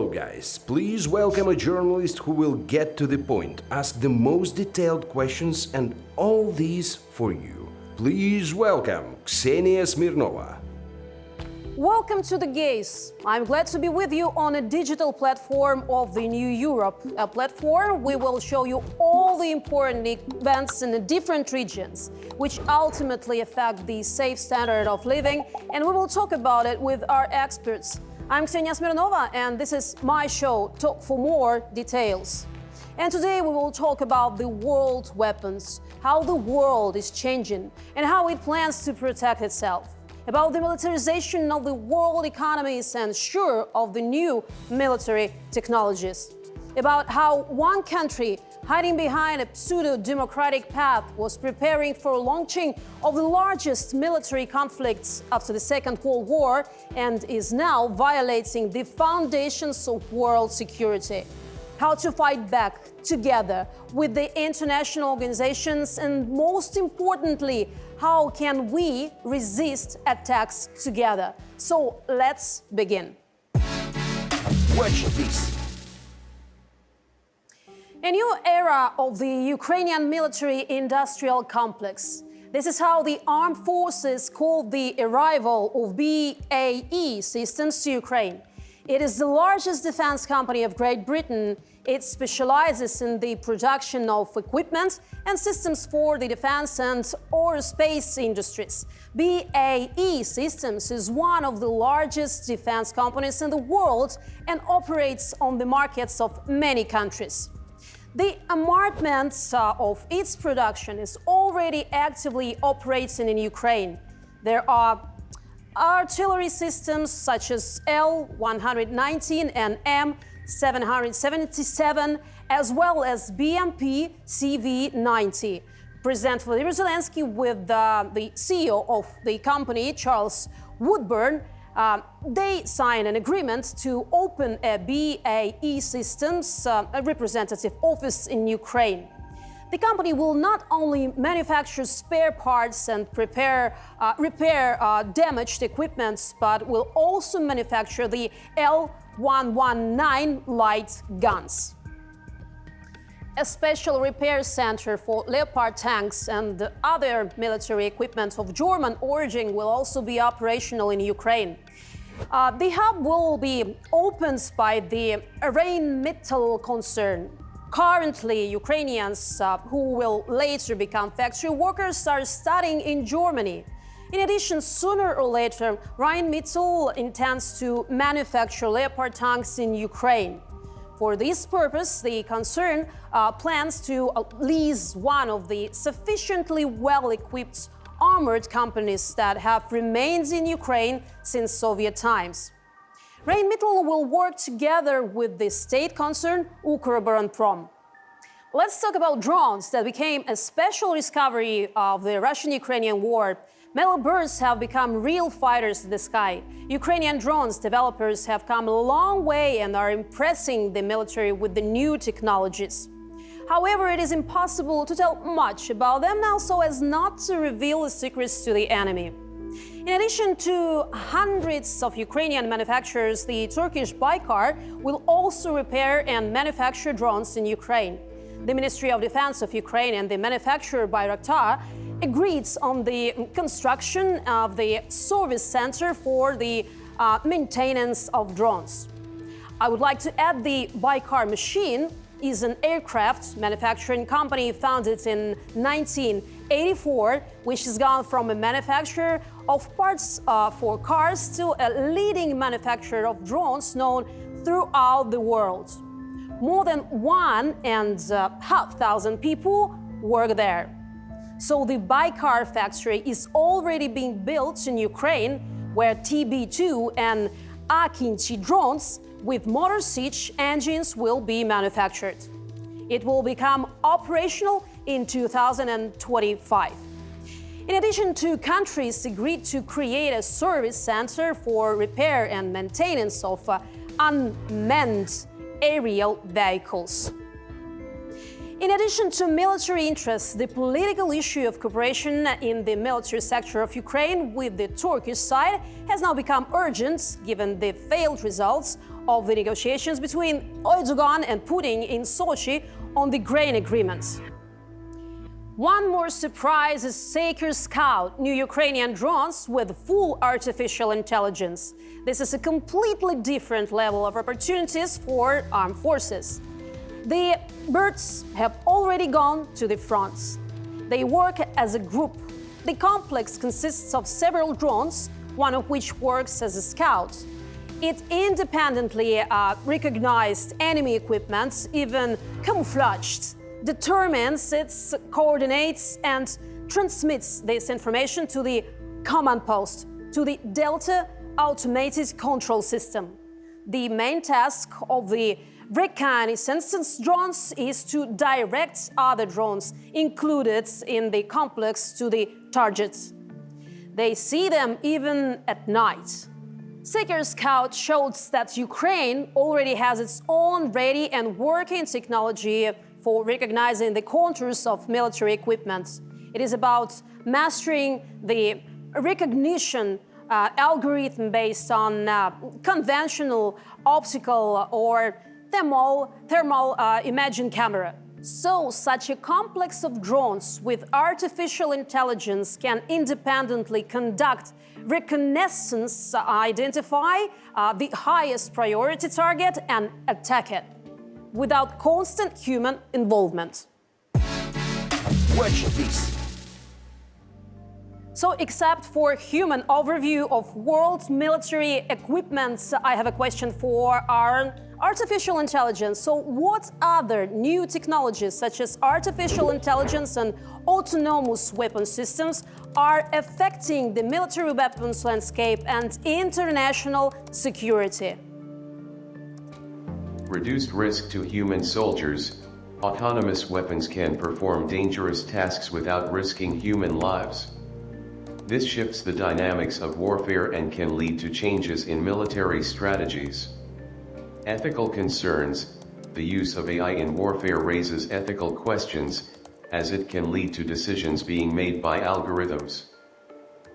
Hello guys, please welcome a journalist who will get to the point, ask the most detailed questions and all these for you. Please welcome Ksenia Smirnova. Welcome to The Gaze. I'm glad to be with you on a digital platform of the New Europe, a platform we will show you all the important events in the different regions, which ultimately affect the safe standard of living, and we will talk about it with our experts. I'm Ksenia Smirnova, and this is my show, Talk for More Details. And today we will talk about the world weapons, how the world is changing, and how it plans to protect itself. About the militarization of the world economies and sure of the new military technologies. About how one country hiding behind a pseudo-democratic path was preparing for launching of the largest military conflicts after the Second World War and is now violating the foundations of world security. How to fight back together with the international organizations, and most importantly, how can we resist attacks together? So let's begin. Watch this. A new era of the Ukrainian military-industrial complex. This is how the armed forces call the arrival of BAE systems to Ukraine. It is the largest defense company of Great Britain. It specializes in the production of equipment and systems for the defense and aerospace industries. BAE Systems is one of the largest defense companies in the world and operates on the markets of many countries. The armament of its production is already actively operating in Ukraine. There are artillery systems such as L-119 and M-777, as well as BMP CV-90. President Volodymyr Zelensky with the CEO of the company, Charles Woodburn, they signed an agreement to open a BAE Systems a representative office in Ukraine. The company will not only manufacture spare parts and repair damaged equipment, but will also manufacture the L-119 light guns. A special repair center for Leopard tanks and other military equipment of German origin will also be operational in Ukraine. The hub will be opened by the Rheinmetall concern. Currently, Ukrainians who will later become factory workers are studying in Germany. In addition, sooner or later, Rheinmetall intends to manufacture Leopard tanks in Ukraine. For this purpose, the concern plans to lease one of the sufficiently well-equipped armored companies that have remained in Ukraine since Soviet times. Rheinmetall will work together with the state concern Ukroboronprom. Let's talk about drones that became a special discovery of the Russian-Ukrainian war. Metal birds have become real fighters in the sky. Ukrainian drones developers have come a long way and are impressing the military with the new technologies. However, it is impossible to tell much about them now so as not to reveal the secrets to the enemy. In addition to hundreds of Ukrainian manufacturers, the Turkish Baykar will also repair and manufacture drones in Ukraine. The Ministry of Defense of Ukraine and the manufacturer Bayraktar agreed on the construction of the service center for the maintenance of drones. I would like to add the Baykar machine is an aircraft manufacturing company founded in 1984, which has gone from a manufacturer of parts for cars to a leading manufacturer of drones known throughout the world. More than 1,500 people work there. So the Baykar factory is already being built in Ukraine, where TB2 and Akinci drones with motor siege engines will be manufactured. It will become operational in 2025. In addition, two countries agreed to create a service center for repair and maintenance of unmanned aerial vehicles. In addition to military interests, the political issue of cooperation in the military sector of Ukraine with the Turkish side has now become urgent, given the failed results of the negotiations between Erdogan and Putin in Sochi on the grain agreements. One more surprise is Saker Scout, new Ukrainian drones with full artificial intelligence. This is a completely different level of opportunities for armed forces. The birds have already gone to the fronts. They work as a group. The complex consists of several drones, one of which works as a scout. It independently recognized enemy equipment, even camouflaged, determines its coordinates and transmits this information to the command post, to the Delta automated control system. The main task of the reconnaissance drones is to direct other drones included in the complex to the targets. They see them even at night. Saker Scout shows that Ukraine already has its own ready and working technology for recognizing the contours of military equipment. It is about mastering the recognition algorithm based on conventional optical or thermal imaging camera. So, such a complex of drones with artificial intelligence can independently conduct reconnaissance, identify the highest priority target and attack it, without constant human involvement. Watch this. So, except for human overview of world military equipment, I have a question for our artificial intelligence. So, what other new technologies, such as artificial intelligence and autonomous weapon systems, are affecting the military weapons landscape and international security? Reduced risk to human soldiers. Autonomous weapons can perform dangerous tasks without risking human lives. This shifts the dynamics of warfare and can lead to changes in military strategies. Ethical concerns. The use of AI in warfare raises ethical questions, as it can lead to decisions being made by algorithms.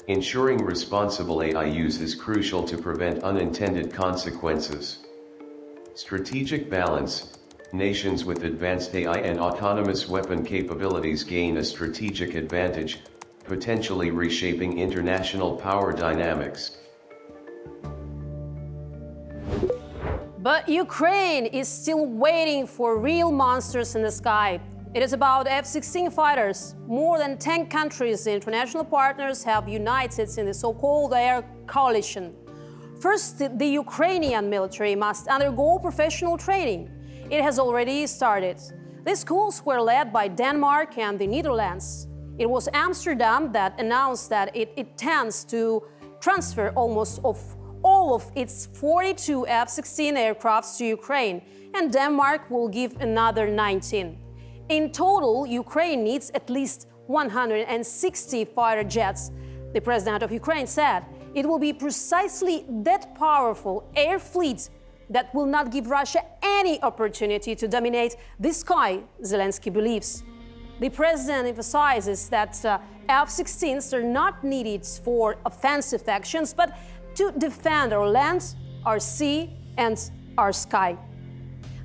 Ensuring responsible AI use is crucial to prevent unintended consequences. Strategic balance. Nations with advanced AI and autonomous weapon capabilities gain a strategic advantage, potentially reshaping international power dynamics. But Ukraine is still waiting for real monsters in the sky. It is about F-16 fighters. More than 10 countries, the international partners, have united in the so-called air coalition. First, the Ukrainian military must undergo professional training. It has already started. The schools were led by Denmark and the Netherlands. It was Amsterdam that announced that it intends to transfer almost all of its 42 F-16 aircrafts to Ukraine, and Denmark will give another 19. In total, Ukraine needs at least 160 fighter jets. The president of Ukraine said it will be precisely that powerful air fleet that will not give Russia any opportunity to dominate the sky, Zelensky believes. The president emphasizes that F-16s are not needed for offensive actions, but to defend our land, our sea, and our sky.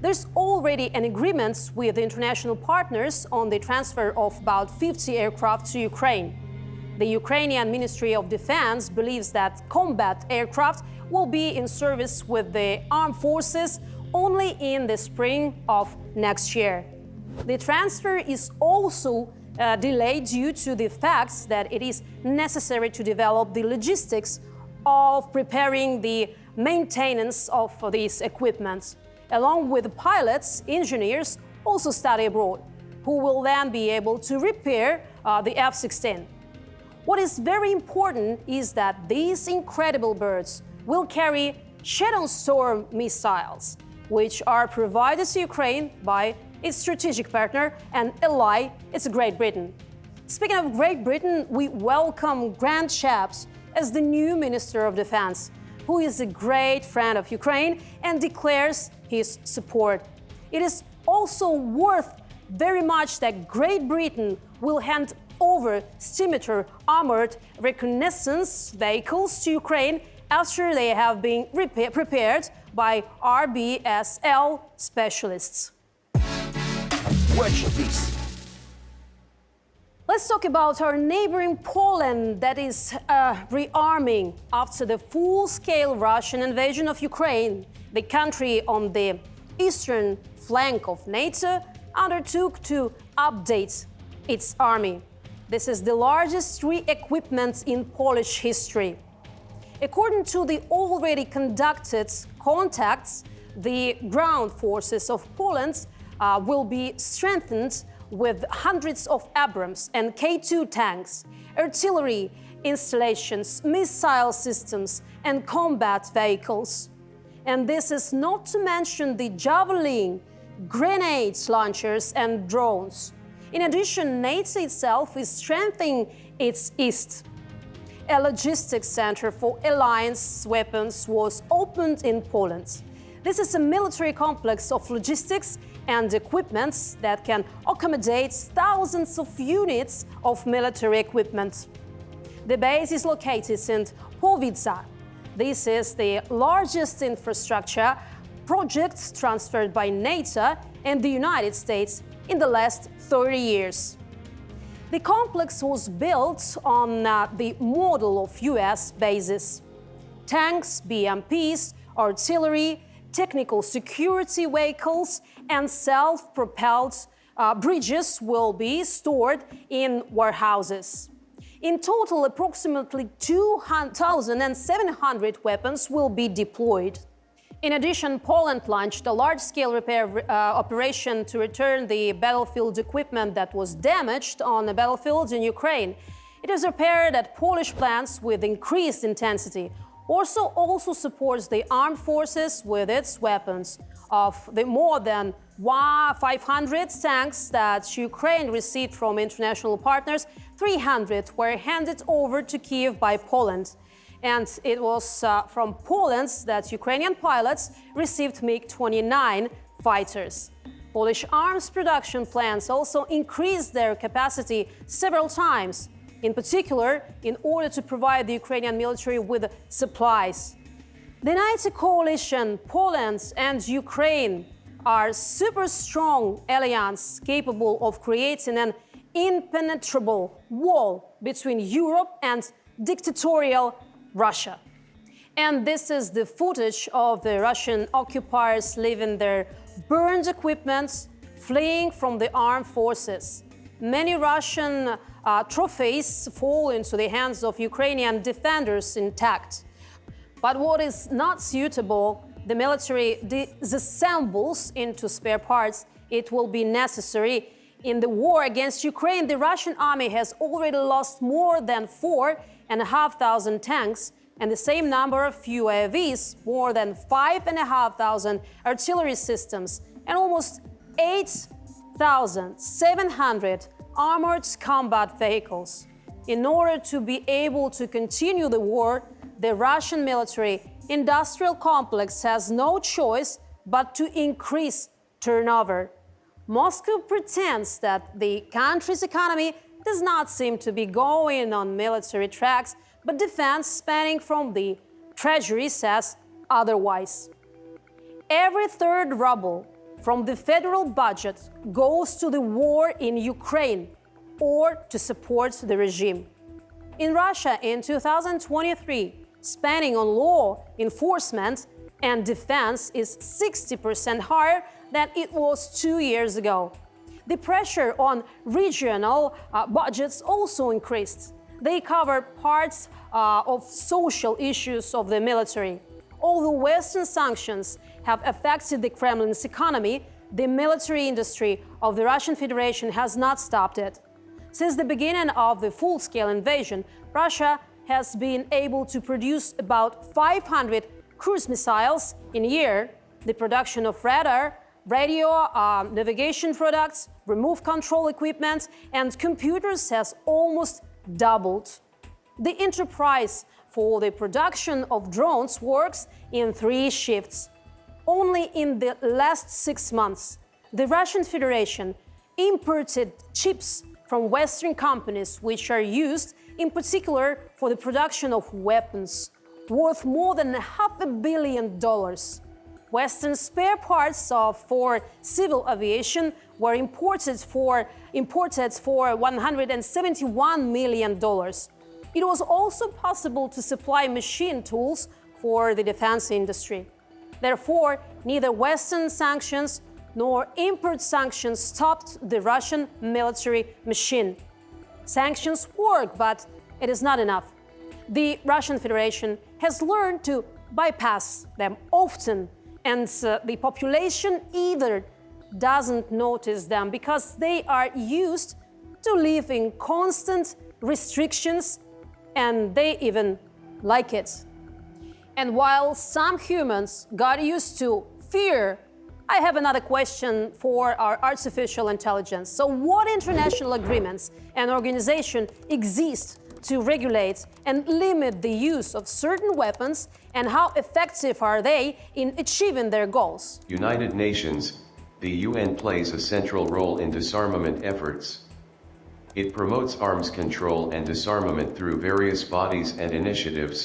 There's already an agreement with international partners on the transfer of about 50 aircraft to Ukraine. The Ukrainian Ministry of Defense believes that combat aircraft will be in service with the armed forces only in the spring of next year. The transfer is also delayed due to the fact that it is necessary to develop the logistics of preparing the maintenance of these equipment. Along with pilots, engineers also study abroad, who will then be able to repair the F-16. What is very important is that these incredible birds will carry Shadow Storm missiles, which are provided to Ukraine by its strategic partner and ally, it's Great Britain. Speaking of Great Britain, we welcome Grant Shapps as the new Minister of Defense, who is a great friend of Ukraine and declares his support. It is also worth very much that Great Britain will hand over Stimeter armored reconnaissance vehicles to Ukraine after they have been prepared by RBSL specialists. Watch this. Let's talk about our neighboring Poland that is rearming after the full-scale Russian invasion of Ukraine. The country on the eastern flank of NATO undertook to update its army. This is the largest re-equipment in Polish history. According to the already conducted contacts, the ground forces of Poland will be strengthened with hundreds of Abrams and K2 tanks, artillery installations, missile systems, and combat vehicles. And this is not to mention the Javelin, grenade launchers, and drones. In addition, NATO itself is strengthening its east. A logistics center for alliance weapons was opened in Poland. This is a military complex of logistics and equipment that can accommodate thousands of units of military equipment. The base is located in Powica. This is the largest infrastructure project transferred by NATO and the United States in the last 30 years. The complex was built on the model of US bases. Tanks, BMPs, artillery, technical security vehicles, and self-propelled bridges will be stored in warehouses. In total, approximately 2,700 weapons will be deployed. In addition, Poland launched a large-scale repair operation to return the battlefield equipment that was damaged on the battlefields in Ukraine. It is repaired at Polish plants with increased intensity. Also supports the armed forces with its weapons. Of the more than 500 tanks that Ukraine received from international partners, 300 were handed over to Kiev by Poland. And it was from Poland that Ukrainian pilots received MiG-29 fighters. Polish arms production plants also increased their capacity several times, in particular in order to provide the Ukrainian military with supplies. The NATO coalition, Poland and Ukraine, are super strong alliance capable of creating an impenetrable wall between Europe and dictatorial Russia. And this is the footage of the Russian occupiers leaving their burned equipment, fleeing from the armed forces. Many Russian trophies fall into the hands of Ukrainian defenders intact. But what is not suitable, the military disassembles into spare parts. It will be necessary. In the war against Ukraine, the Russian army has already lost more than 4,500 tanks and the same number of UAVs, more than 5,500 artillery systems, and almost 8,700 armored combat vehicles. In order to be able to continue the war, the Russian military industrial complex has no choice but to increase turnover. Moscow pretends that the country's economy does not seem to be going on military tracks, but defense spending from the treasury says otherwise. Every third ruble from the federal budget goes to the war in Ukraine or to support the regime. In Russia in 2023, spending on law enforcement and defense is 60% higher than it was 2 years ago. The pressure on regional budgets also increased. They cover parts of social issues of the military. Although Western sanctions have affected the Kremlin's economy, the military industry of the Russian Federation has not stopped it. Since the beginning of the full-scale invasion, Russia has been able to produce about 500 cruise missiles in a year. The production of radar, radio, navigation products, remote control equipment, and computers has almost doubled. The enterprise for the production of drones works in 3 shifts. Only in the last 6 months, the Russian Federation imported chips from Western companies which are used in particular for the production of weapons, worth more than $500 million. Western spare parts for civil aviation were imported for $171 million. It was also possible to supply machine tools for the defense industry. Therefore, neither Western sanctions nor import sanctions stopped the Russian military machine. Sanctions work, but it is not enough. The Russian Federation has learned to bypass them often, and the population either doesn't notice them because they are used to live in constant restrictions, and they even like it. And while some humans got used to fear, I have another question for our artificial intelligence. So what international agreements and organizations exist to regulate and limit the use of certain weapons, and how effective are they in achieving their goals? United Nations, the UN plays a central role in disarmament efforts. It promotes arms control and disarmament through various bodies and initiatives,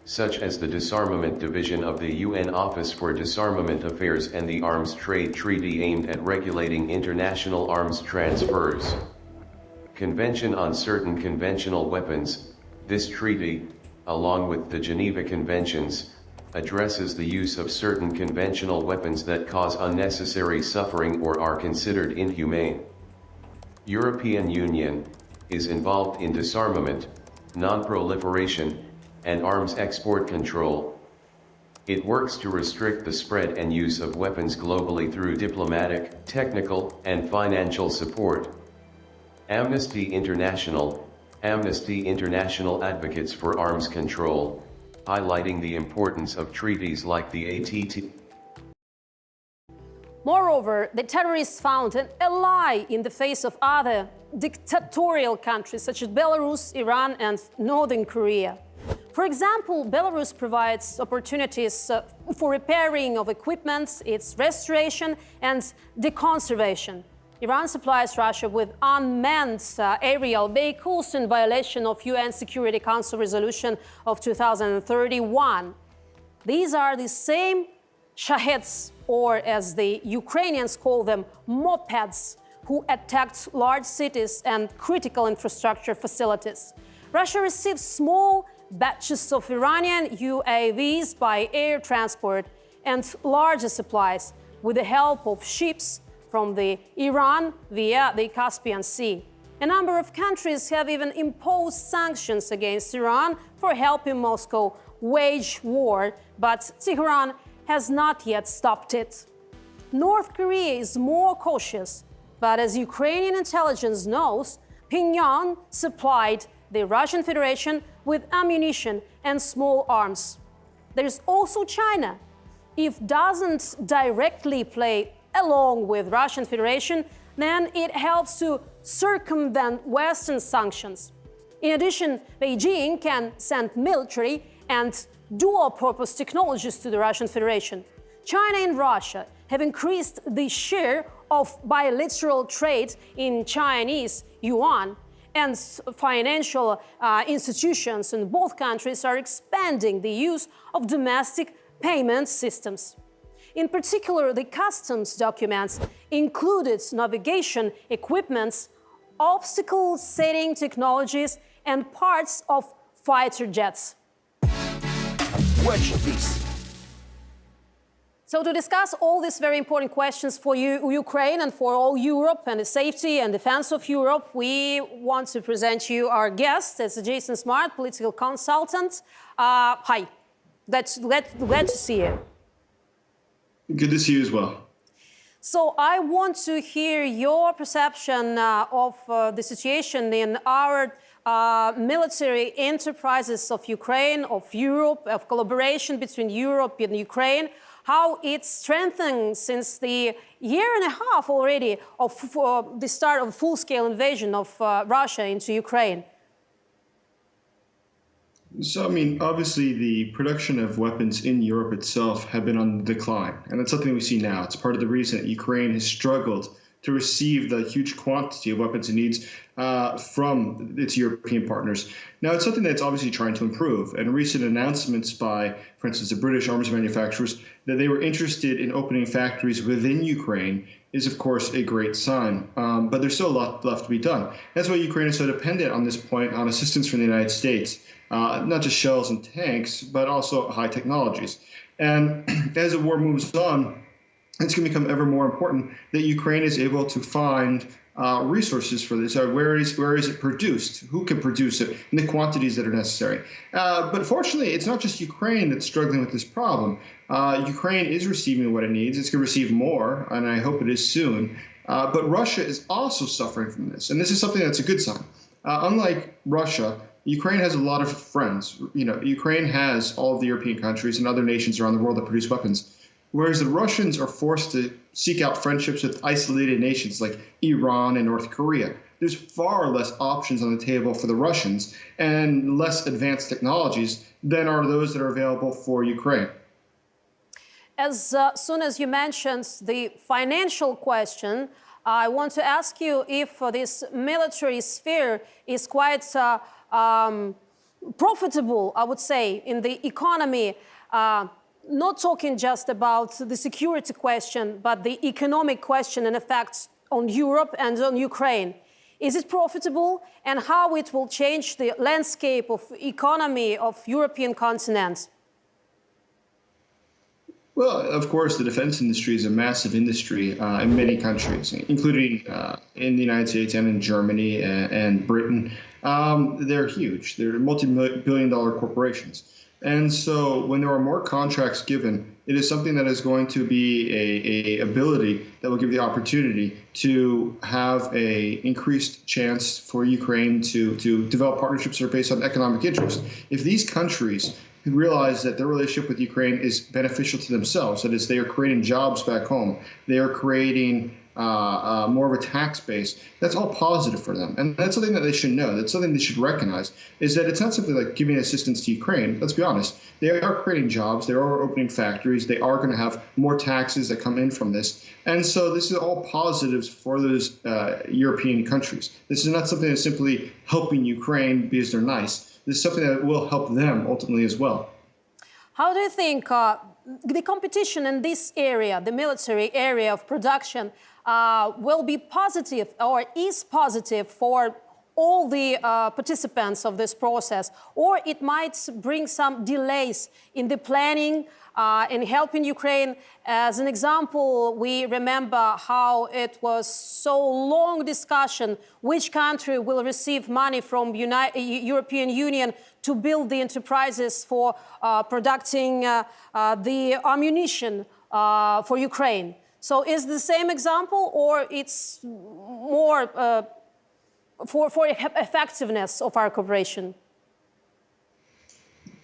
such as the Disarmament Division of the UN Office for Disarmament Affairs and the Arms Trade Treaty aimed at regulating international arms transfers. Convention on Certain Conventional Weapons, this treaty, along with the Geneva Conventions, addresses the use of certain conventional weapons that cause unnecessary suffering or are considered inhumane. European Union is involved in disarmament, non-proliferation, and arms export control. It works to restrict the spread and use of weapons globally through diplomatic, technical, and financial support. Amnesty International advocates for arms control, highlighting the importance of treaties like the ATT. Moreover, the terrorists found an ally in the face of other dictatorial countries such as Belarus, Iran, and Northern Korea. For example, Belarus provides opportunities for repairing of equipment, its restoration, and deconservation. Iran supplies Russia with unmanned aerial vehicles in violation of UN Security Council Resolution of 2031. These are the same Shaheds, or as the Ukrainians call them, mopeds, who attacked large cities and critical infrastructure facilities. Russia receives small batches of Iranian UAVs by air transport and larger supplies with the help of ships from Iran via the Caspian Sea. A number of countries have even imposed sanctions against Iran for helping Moscow wage war, but Tehran has not yet stopped it. North Korea is more cautious, but as Ukrainian intelligence knows, Pyongyang supplied the Russian Federation with ammunition and small arms. There is also China. If it doesn't directly play along with Russian Federation, then it helps to circumvent Western sanctions. In addition, Beijing can send military and dual-purpose technologies to the Russian Federation. China and Russia have increased the share of bilateral trade in Chinese yuan, and financial institutions in both countries are expanding the use of domestic payment systems. In particular, the customs documents included navigation equipments, obstacle setting technologies, and parts of fighter jets. Watch this. So to discuss all these very important questions for Ukraine and for all Europe and the safety and defense of Europe, we want to present you our guest. It's Jason Smart, political consultant. Hi, glad to see you. Good to see you as well. So I want to hear your perception of the situation in our military enterprises of Ukraine, of Europe, of collaboration between Europe and Ukraine, how it's strengthened since the year and a half already of the start of full-scale invasion of Russia into Ukraine. So, I mean, obviously the production of weapons in Europe itself have been on the decline, and that's something we see now. It's part of the reason that Ukraine has struggled to receive the huge quantity of weapons it needs from its European partners. Now, it's something that's obviously trying to improve. And recent announcements by, for instance, the British arms manufacturers that they were interested in opening factories within Ukraine is, of course, a great sign. But there's still a lot left to be done. That's why Ukraine is so dependent on this point on assistance from the United States, not just shells and tanks, but also high technologies. And as the war moves on, it's going to become ever more important that Ukraine is able to find resources for this. Where is it produced? Who can produce it? And the quantities that are necessary. But fortunately, it's not just Ukraine that's struggling with this problem. Ukraine is receiving what it needs. It's going to receive more, and I hope it is soon. But Russia is also suffering from this, and this is something that's a good sign. Unlike Russia, Ukraine has a lot of friends. Ukraine has all of the European countries and other nations around the world that produce weapons. Whereas the Russians are forced to seek out friendships with isolated nations like Iran and North Korea. There's far less options on the table for the Russians and less advanced technologies than are those that are available for Ukraine. As soon as you mentioned the financial question, I want to ask you if this military sphere is quite profitable, I would say, in the economy. Not talking just about the security question, but the economic question and effects on Europe and on Ukraine. Is it profitable, and how it will change the landscape of economy of European continent? Well, of course, the defense industry is a massive industry in many countries, including in the United States and in Germany and Britain. They're huge. They're multi-billion-dollar corporations. And so when there are more contracts given, it is something that is going to be a ability that will give the opportunity to have a increased chance for Ukraine to develop partnerships that are based on economic interest. If these countries realize that their relationship with Ukraine is beneficial to themselves, that is, they are creating jobs back home, they are creating more of a tax base, that's all positive for them. And that's something that they should know. That's something they should recognize, is that it's not simply like giving assistance to Ukraine. Let's be honest. They are creating jobs. They are opening factories. They are going to have more taxes that come in from this. And so this is all positives for those European countries. This is not something that's simply helping Ukraine because they're nice. This is something that will help them ultimately as well. How do you think the competition in this area, the military area of production, will be positive or is positive for all the participants of this process, or it might bring some delays in the planning in helping Ukraine? As an example, we remember how it was so long discussion which country will receive money from European Union to build the enterprises for producing the ammunition for Ukraine. So is the same example, or it's more for effectiveness of our cooperation?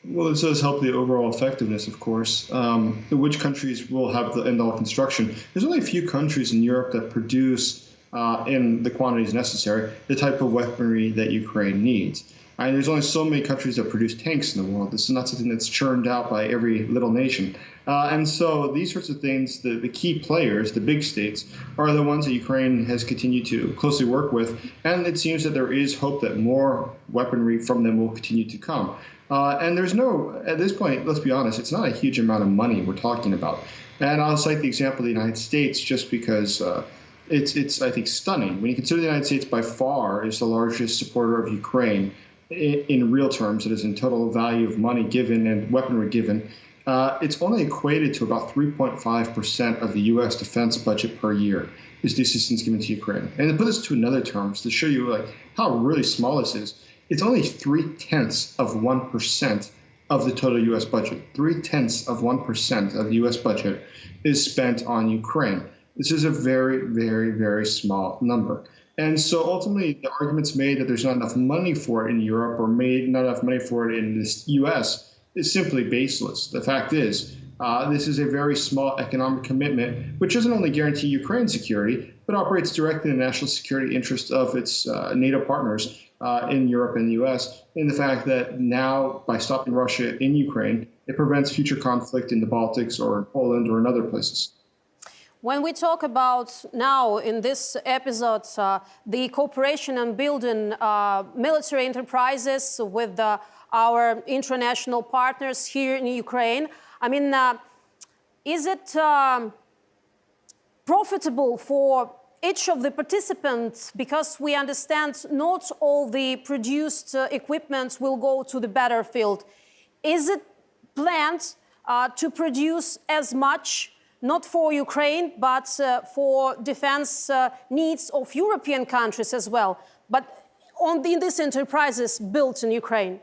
Well, this does help the overall effectiveness, of course. Which countries will have the end-all construction? There's only a few countries in Europe that produce, in the quantities necessary, the type of weaponry that Ukraine needs. And there's only so many countries that produce tanks in the world. This is not something that's churned out by every little nation. And so these sorts of things, the key players, the big states, are the ones that Ukraine has continued to closely work with. And it seems that there is hope that more weaponry from them will continue to come. And there's no, at this point, let's be honest, it's not a huge amount of money we're talking about. And I'll cite the example of the United States just because it's, I think, stunning. When you consider the United States by far is the largest supporter of Ukraine in real terms, it is in total value of money given and weaponry given, it's only equated to about 3.5% of the U.S. defense budget per year is the assistance given to Ukraine. And to put this to another terms, to show you like how really small this is, it's only 0.3% of the total U.S. budget. 0.3% of the U.S. budget is spent on Ukraine. This is a very, very, very small number. And so ultimately, the arguments made that there's not enough money for it in Europe or not enough money for it in the U.S. is simply baseless. The fact is, this is a very small economic commitment, which doesn't only guarantee Ukraine's security, but operates directly in the national security interests of its NATO partners in Europe and the U.S., in the fact that now, by stopping Russia in Ukraine, it prevents future conflict in the Baltics or in Poland or in other places. When we talk about now in this episode, the cooperation and building military enterprises with our international partners here in Ukraine, I mean, is it profitable for each of the participants? Because we understand not all the produced equipment will go to the battlefield. Is it planned to produce as much, not for Ukraine, but for defense needs of European countries as well, but in these enterprises built in Ukraine?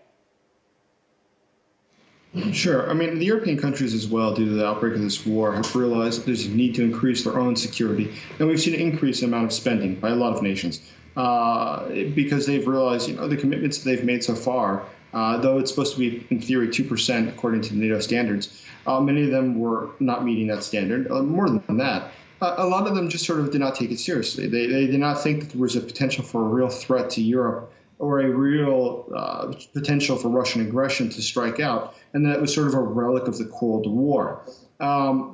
Sure. I mean, the European countries as well, due to the outbreak of this war, have realized that there's a need to increase their own security. And we've seen an increase in the amount of spending by a lot of nations because they've realized, the commitments that they've made so far, though it's supposed to be, in theory, 2% according to the NATO standards, many of them were not meeting that standard. More than that, a lot of them just sort of did not take it seriously. They did not think that there was a potential for a real threat to Europe or a real potential for Russian aggression to strike out, and that was sort of a relic of the Cold War.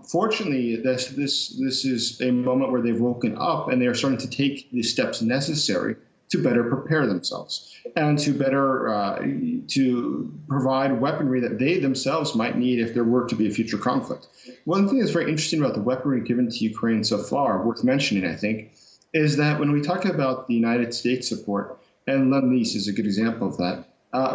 Fortunately, this is a moment where they've woken up and they are starting to take the steps necessary to better prepare themselves and to better to provide weaponry that they themselves might need if there were to be a future conflict. One thing that's very interesting about the weaponry given to Ukraine so far, worth mentioning, I think, is that when we talk about the United States support, and Lendlease is a good example of that,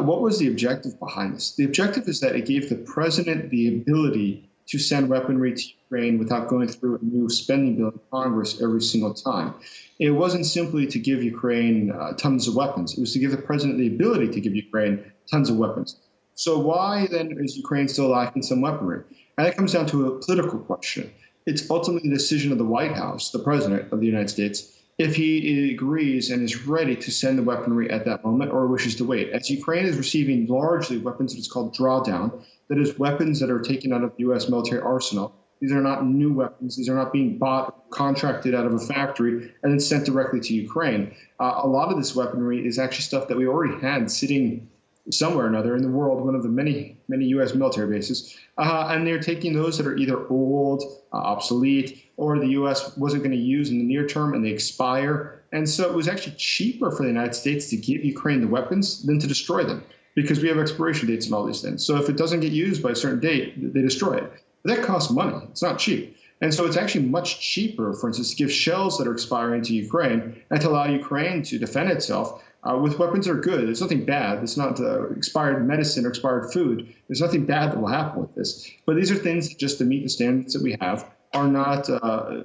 what was the objective behind this? The objective is that it gave the president the ability to send weaponry to Ukraine without going through a new spending bill in Congress every single time. It wasn't simply to give Ukraine tons of weapons. It was to give the president the ability to give Ukraine tons of weapons. So why then is Ukraine still lacking some weaponry? And that comes down to a political question. It's ultimately the decision of the White House, the president of the United States, if he agrees and is ready to send the weaponry at that moment or wishes to wait. As Ukraine is receiving largely weapons that is called drawdown, that is weapons that are taken out of the U.S. military arsenal. These are not new weapons. These are not being bought, contracted out of a factory, and then sent directly to Ukraine. A lot of this weaponry is actually stuff that we already had sitting somewhere or another in the world, one of the many U.S. military bases. And they're taking those that are either old, obsolete, or the U.S. wasn't going to use in the near term and they expire. And so it was actually cheaper for the United States to give Ukraine the weapons than to destroy them because we have expiration dates and all these things. So if it doesn't get used by a certain date, they destroy it. But that costs money. It's not cheap. And so it's actually much cheaper, for instance, to give shells that are expiring to Ukraine and to allow Ukraine to defend itself with weapons that are good. It's nothing bad. It's not expired medicine or expired food. There's nothing bad that will happen with this. But these are things that just to meet the standards that we have are not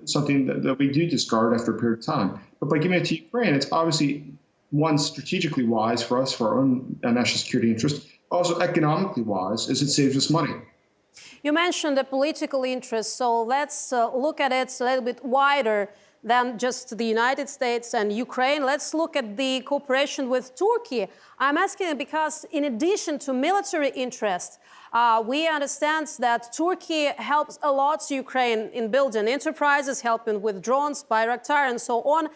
something that we do discard after a period of time. But by giving it to Ukraine, it's obviously, one, strategically wise for us, for our own national security interest, also economically wise, as it saves us money. You mentioned the political interest, so let's look at it a little bit wider than just the United States and Ukraine. Let's look at the cooperation with Turkey. I'm asking because in addition to military interest, we understand that Turkey helps a lot Ukraine in building enterprises, helping with drones, Bayraktar, and so on.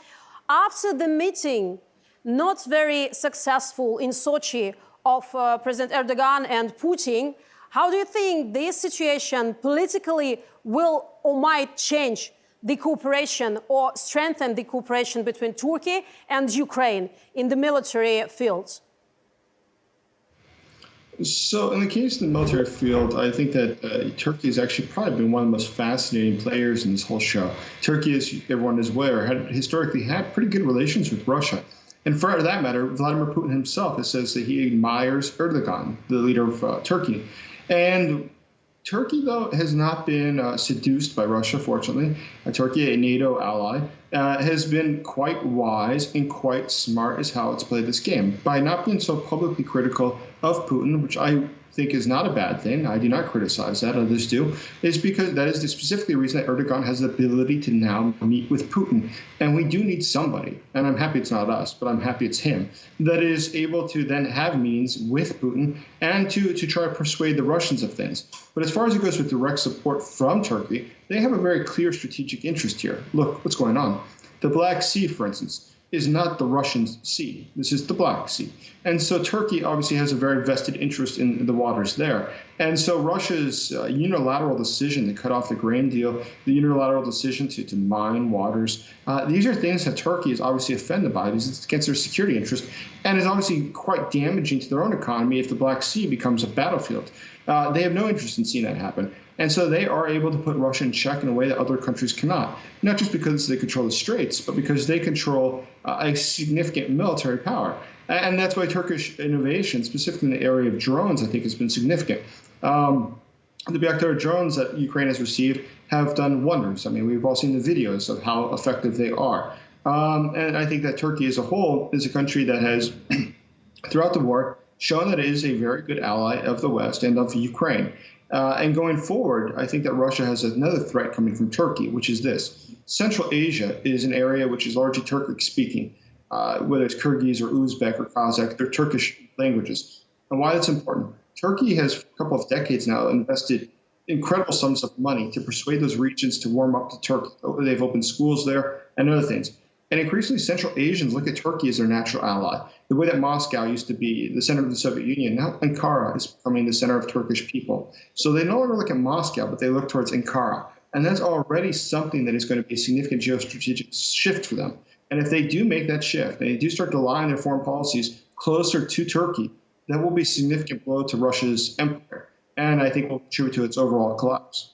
After the meeting, not very successful in Sochi, of President Erdogan and Putin, how do you think this situation politically will or might change the cooperation or strengthen the cooperation between Turkey and Ukraine in the military field? So in the case of the military field, I think that Turkey has actually probably been one of the most fascinating players in this whole show. Turkey, as everyone is aware, had historically had pretty good relations with Russia. And for that matter, Vladimir Putin himself says that he admires Erdogan, the leader of Turkey. And Turkey, though, has not been seduced by Russia, fortunately. Turkey, a NATO ally, has been quite wise and quite smart as how it's played this game. By not being so publicly critical of Putin, which I think is not a bad thing, I do not criticize that, others do, is because that is the specifically reason that Erdogan has the ability to now meet with Putin. And we do need somebody, and I'm happy it's not us, but I'm happy it's him, that is able to then have meetings with Putin and to try to persuade the Russians of things. But as far as it goes with direct support from Turkey, they have a very clear strategic interest here. Look what's going on. The Black Sea, for instance. is not the Russian Sea. This is the Black Sea. And so Turkey obviously has a very vested interest in the waters there. And so Russia's unilateral decision to cut off the grain deal, the unilateral decision to mine waters, these are things that Turkey is obviously offended by because it's against their security interest and is obviously quite damaging to their own economy if the Black Sea becomes a battlefield. They have no interest in seeing that happen. And so they are able to put Russia in check in a way that other countries cannot, not just because they control the straits, but because they control a significant military power. And that's why Turkish innovation, specifically in the area of drones, I think has been significant. The Bayraktar drones that Ukraine has received have done wonders. I mean, we've all seen the videos of how effective they are. And I think that Turkey as a whole is a country that has, throughout the war, shown that it is a very good ally of the West and of Ukraine. And going forward, I think that Russia has another threat coming from Turkey, which is this. Central Asia is an area which is largely Turkic-speaking, whether it's Kyrgyz or Uzbek or Kazakh, they're Turkish languages. And why that's important, Turkey has, for a couple of decades now, invested incredible sums of money to persuade those regions to warm up to Turkey. They've opened schools there and other things. And increasingly, Central Asians look at Turkey as their natural ally. The way that Moscow used to be the center of the Soviet Union, now Ankara is becoming the center of Turkish people. So they no longer look at Moscow, but they look towards Ankara. And that's already something that is going to be a significant geostrategic shift for them. And if they do make that shift, and they do start to align their foreign policies closer to Turkey, that will be a significant blow to Russia's empire. And I think will contribute to its overall collapse.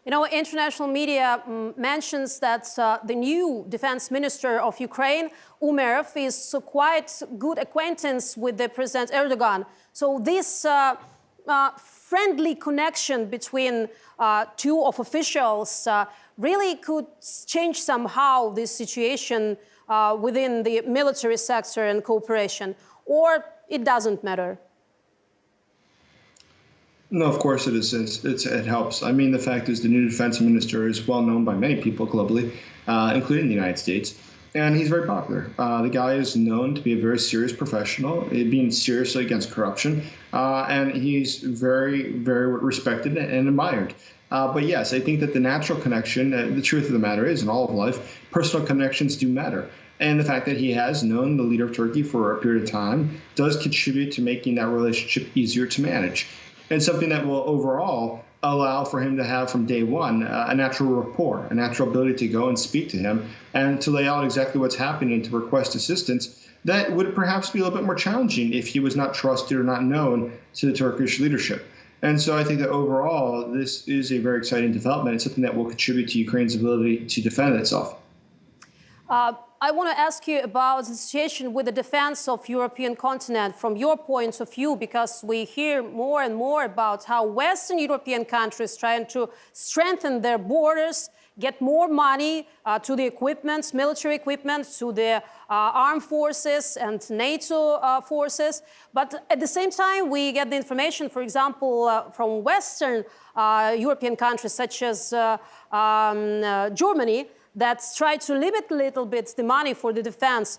You know, international media mentions that the new defense minister of Ukraine, Umerov, is quite good acquaintance with the President Erdogan. So this friendly connection between two of officials really could change somehow this situation within the military sector and cooperation, or it doesn't matter? No, of course it is. It helps. I mean, the fact is the new defense minister is well known by many people globally, including the United States, and he's very popular. The guy is known to be a very serious professional, being seriously against corruption, and he's very, very respected and admired. But yes, I think that the natural connection, the truth of the matter is, in all of life, personal connections do matter. And the fact that he has known the leader of Turkey for a period of time does contribute to making that relationship easier to manage. And something that will overall allow for him to have from day one a natural rapport, a natural ability to go and speak to him and to lay out exactly what's happening and to request assistance that would perhaps be a little bit more challenging if he was not trusted or not known to the Turkish leadership. And so I think that overall, this is a very exciting development. It's something that will contribute to Ukraine's ability to defend itself. I want to ask you about the situation with the defense of European continent from your point of view, because we hear more and more about how Western European countries trying to strengthen their borders, get more money to the equipment, military equipment, to the armed forces and NATO forces. But at the same time, we get the information, for example, from Western European countries such as Germany, that try to limit a little bit the money for the defense.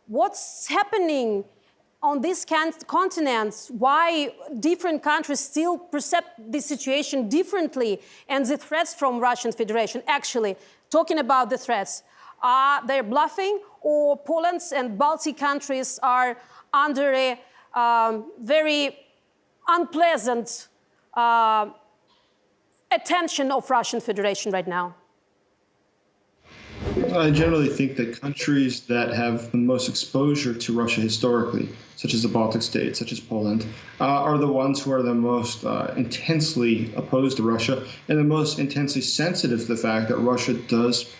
What's happening on this continent? Why different countries still perceive the situation differently and the threats from Russian Federation? Actually, talking about the threats, they're bluffing, or Poland and Baltic countries are under a very unpleasant attention of Russian Federation right now? I generally think that countries that have the most exposure to Russia historically, such as the Baltic states, such as Poland, are the ones who are the most intensely opposed to Russia and the most intensely sensitive to the fact that Russia does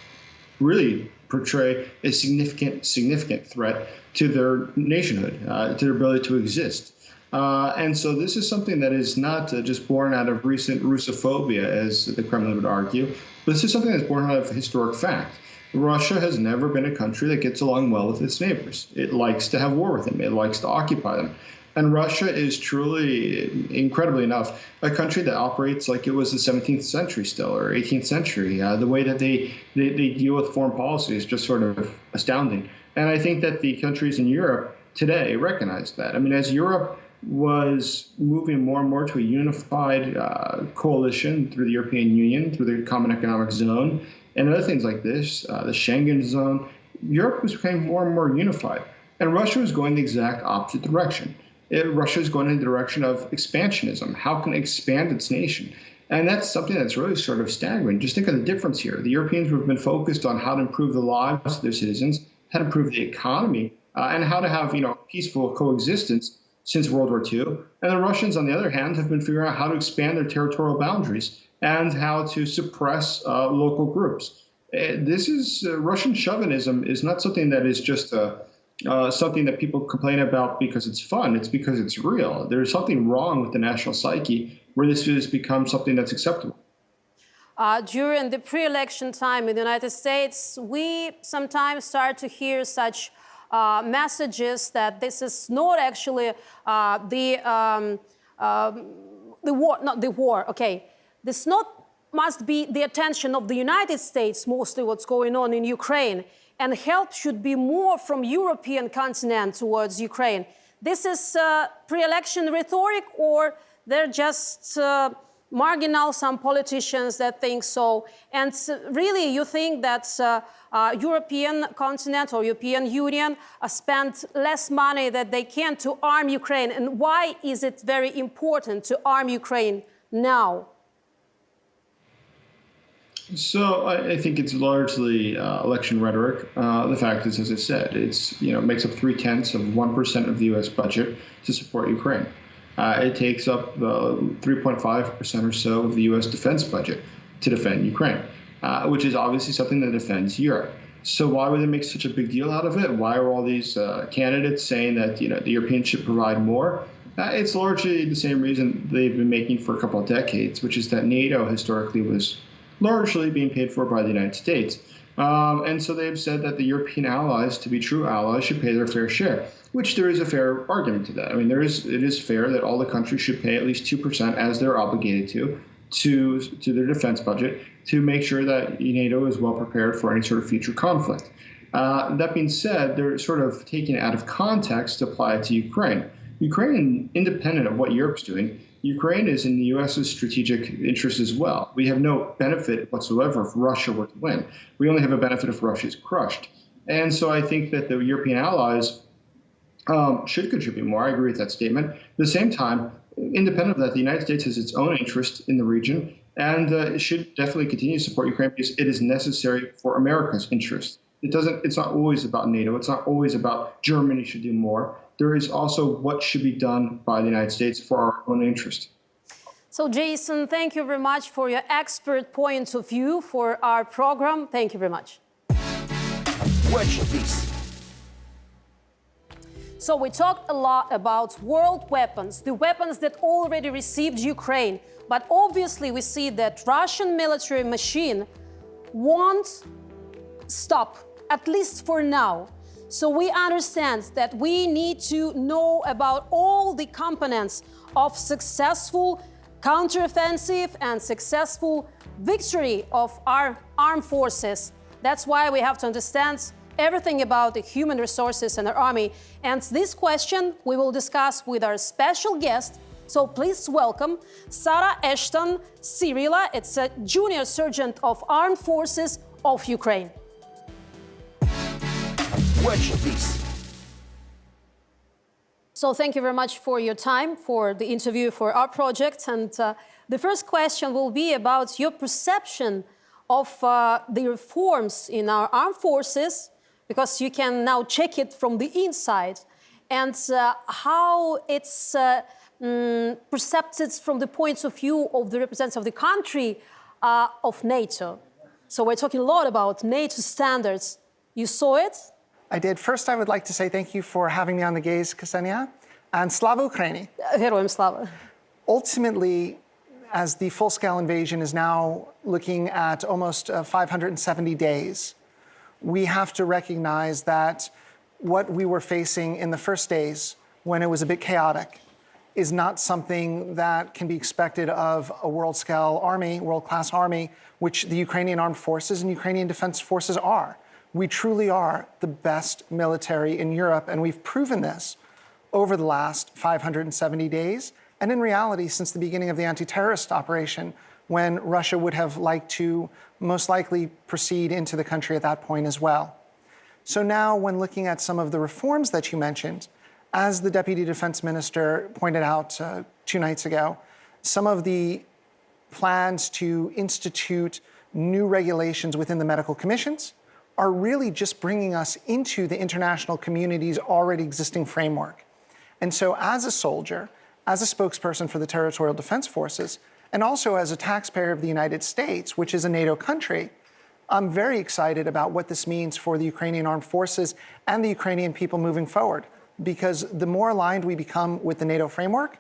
really portray a significant threat to their nationhood, to their ability to exist. And so this is something that is not just born out of recent Russophobia, as the Kremlin would argue, but this is something that's born out of historic fact. Russia has never been a country that gets along well with its neighbors. It likes to have war with them. It likes to occupy them. And Russia is truly, incredibly enough, a country that operates like it was the 17th century still, or 18th century. The way that they deal with foreign policy is just sort of astounding. And I think that the countries in Europe today recognize that. I mean, as Europe was moving more and more to a unified coalition through the European Union, through the Common Economic Zone, and other things like this, the Schengen zone, Europe was becoming more and more unified, and Russia was going the exact opposite direction. Russia is going in the direction of expansionism. How can it expand its nation? And that's something that's really sort of staggering. Just think of the difference here. The Europeans have been focused on how to improve the lives of their citizens, how to improve the economy, and how to have peaceful coexistence since World War II. And the Russians, on the other hand, have been figuring out how to expand their territorial boundaries and how to suppress local groups. This is Russian chauvinism is not something that is just something that people complain about because it's fun. It's because it's real. There's something wrong with the national psyche where this has become something that's acceptable. During the pre-election time in the United States, we sometimes start to hear such messages that this is not actually the war, not the war, okay. This must be the attention of the United States, mostly what's going on in Ukraine, and help should be more from European continent towards Ukraine. This is pre-election rhetoric, or they're just marginal, some politicians that think so. And really, you think that European continent or European Union spent less money that they can to arm Ukraine? And why is it very important to arm Ukraine now? So I think it's largely election rhetoric. The fact is, as I said, it's makes up 0.3% of the U.S. budget to support Ukraine. It takes up 3.5% or so of the U.S. defense budget to defend Ukraine, which is obviously something that defends Europe. So why would they make such a big deal out of it? Why are all these candidates saying that the Europeans should provide more? It's largely the same reason they've been making for a couple of decades, which is that NATO historically was largely being paid for by the United States. And so they've said that the European allies, to be true allies, should pay their fair share, which there is a fair argument to that. I mean, it is fair that all the countries should pay at least 2%, as they're obligated to their defense budget, to make sure that NATO is well prepared for any sort of future conflict. That being said, they're sort of taking it out of context to apply it to Ukraine. Ukraine, independent of what Europe's doing, Ukraine is in the U.S.'s strategic interest as well. We have no benefit whatsoever if Russia were to win. We only have a benefit if Russia is crushed. And so I think that the European allies should contribute more. I agree with that statement. At the same time, independent of that, the United States has its own interest in the region, and it should definitely continue to support Ukraine because it is necessary for America's interest. It's not always about NATO. It's not always about Germany should do more. There is also what should be done by the United States for our own interest. So, Jason, thank you very much for your expert point of view for our program. Thank you very much. Watch this. So we talked a lot about world weapons, the weapons that already received Ukraine. But obviously we see that Russian military machine won't stop, at least for now. So we understand that we need to know about all the components of successful counteroffensive and successful victory of our armed forces. That's why we have to understand everything about the human resources and our army. And this question we will discuss with our special guest. So please welcome Sarah Ashton-Cirillo. It's a junior sergeant of Armed Forces of Ukraine. Watch this. So thank you very much for your time, for the interview, for our project. And the first question will be about your perception of the reforms in our armed forces, because you can now check it from the inside, and how it's perceived from the point of view of the representatives of the country of NATO. So we're talking a lot about NATO standards. You saw it? I did. First, I would like to say thank you for having me on the gaze, Ksenia, and Slava Ukraini. Heroям slava. Ultimately, as the full-scale invasion is now looking at almost 570 days, we have to recognize that what we were facing in the first days, when it was a bit chaotic, is not something that can be expected of a world-scale army, world-class army, which the Ukrainian armed forces and Ukrainian defense forces are. We truly are the best military in Europe, and we've proven this over the last 570 days. And in reality, since the beginning of the anti-terrorist operation, when Russia would have liked to most likely proceed into the country at that point as well. So now when looking at some of the reforms that you mentioned, as the Deputy Defense Minister pointed out 2 nights ago, some of the plans to institute new regulations within the medical commissions are really just bringing us into the international community's already existing framework. And so as a soldier, as a spokesperson for the Territorial Defense Forces, and also as a taxpayer of the United States, which is a NATO country, I'm very excited about what this means for the Ukrainian armed forces and the Ukrainian people moving forward. Because the more aligned we become with the NATO framework,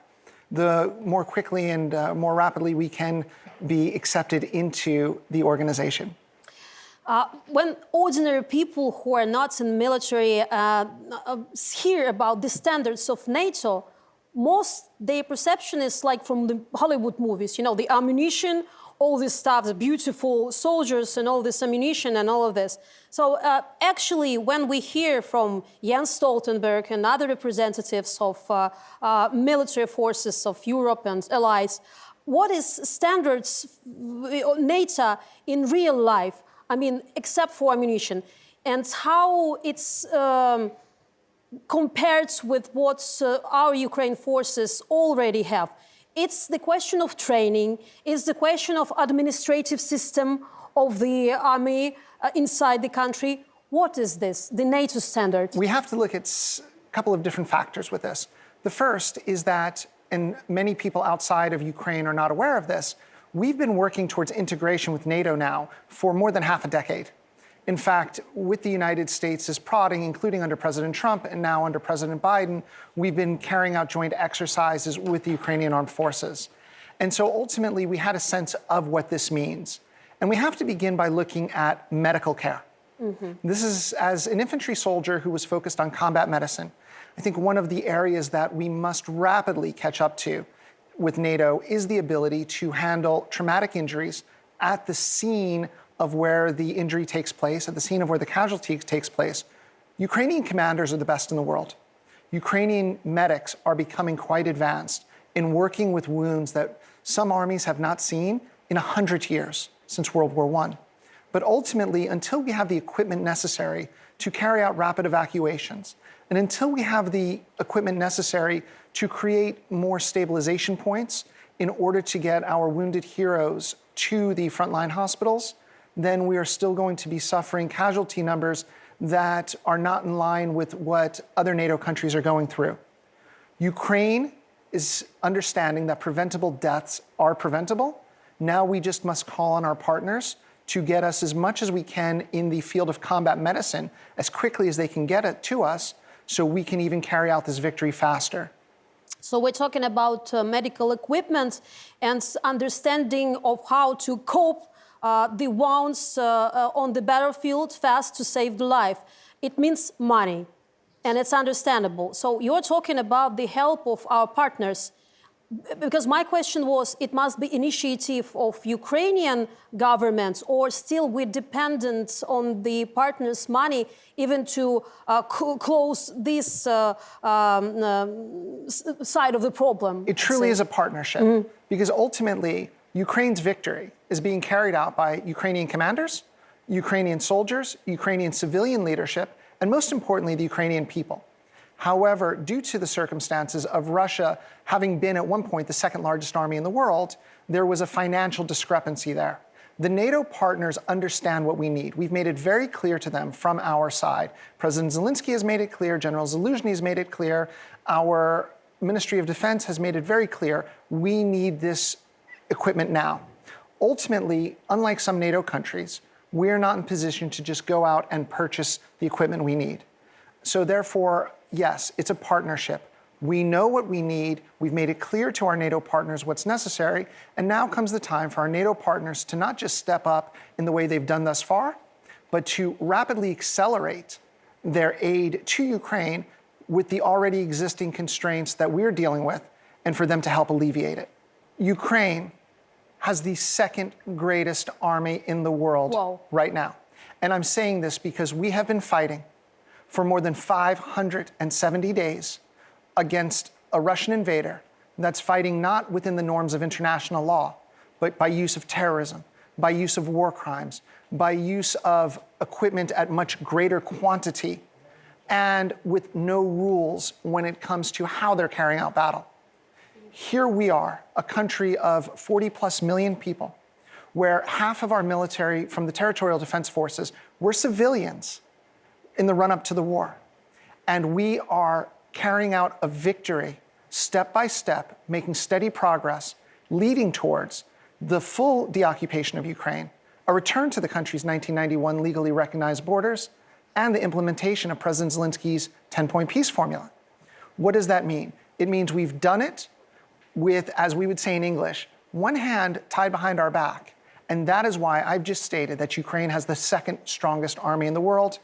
the more quickly and more rapidly we can be accepted into the organization. When ordinary people who are not in military hear about the standards of NATO, their perception is like from the Hollywood movies, you know, the ammunition, all this stuff, the beautiful soldiers and all this ammunition and all of this. So actually, when we hear from Jens Stoltenberg and other representatives of military forces of Europe and allies, what is standards NATO in real life? I mean, except for ammunition, and how it's compared with what our Ukraine forces already have. It's the question of training, it's the question of administrative system of the army inside the country. What is this, the NATO standard? We have to look at a couple of different factors with this. The first is that, and many people outside of Ukraine are not aware of this, we've been working towards integration with NATO now for more than half a decade. In fact, with the United States' prodding, including under President Trump and now under President Biden, we've been carrying out joint exercises with the Ukrainian armed forces. And so ultimately, we had a sense of what this means. And we have to begin by looking at medical care. This is, as an infantry soldier who was focused on combat medicine, I think one of the areas that we must rapidly catch up to with NATO is the ability to handle traumatic injuries at the scene of where the injury takes place, at the scene of where the casualty takes place. Ukrainian commanders are the best in the world. Ukrainian medics are becoming quite advanced in working with wounds that some armies have not seen in 100 years since World War I. But ultimately, until we have the equipment necessary to carry out rapid evacuations, and until we have the equipment necessary to create more stabilization points in order to get our wounded heroes to the frontline hospitals, then we are still going to be suffering casualty numbers that are not in line with what other NATO countries are going through. Ukraine is understanding that preventable deaths are preventable. Now we just must call on our partners to get us as much as we can in the field of combat medicine as quickly as they can get it to us so we can even carry out this victory faster. So we're talking about medical equipment and understanding of how to cope the wounds on the battlefield fast to save the life. It means money, and it's understandable. So you're talking about the help of our partners, because my question was, it must be initiative of Ukrainian government, or still we're dependent on the partners' money even to close this side of the problem? It truly is a partnership, because ultimately, Ukraine's victory is being carried out by Ukrainian commanders, Ukrainian soldiers, Ukrainian civilian leadership, and most importantly, the Ukrainian people. However, due to the circumstances of Russia having been at one point the second largest army in the world, there was a financial discrepancy there. The NATO partners understand what we need. We've made it very clear to them from our side. President Zelensky has made it clear, General Zaluzhny has made it clear, our Ministry of Defense has made it very clear, we need this equipment now. Ultimately, unlike some NATO countries, we're not in position to just go out and purchase the equipment we need. So therefore, yes, it's a partnership. We know what we need. We've made it clear to our NATO partners what's necessary. And now comes the time for our NATO partners to not just step up in the way they've done thus far, but to rapidly accelerate their aid to Ukraine with the already existing constraints that we're dealing with, and for them to help alleviate it. Ukraine has the second greatest army in the world right now. And I'm saying this because we have been fighting for more than 570 days against a Russian invader that's fighting not within the norms of international law, but by use of terrorism, by use of war crimes, by use of equipment at much greater quantity, and with no rules when it comes to how they're carrying out battle. Here we are, a country of 40+ million people, where half of our military from the Territorial Defense Forces were civilians in the run-up to the war. And we are carrying out a victory step by step, making steady progress, leading towards the full deoccupation of Ukraine, a return to the country's 1991 legally recognized borders, and the implementation of President Zelensky's 10-point peace formula. What does that mean? It means we've done it with, as we would say in English, one hand tied behind our back. And that is why I've just stated that Ukraine has the second strongest army in the world,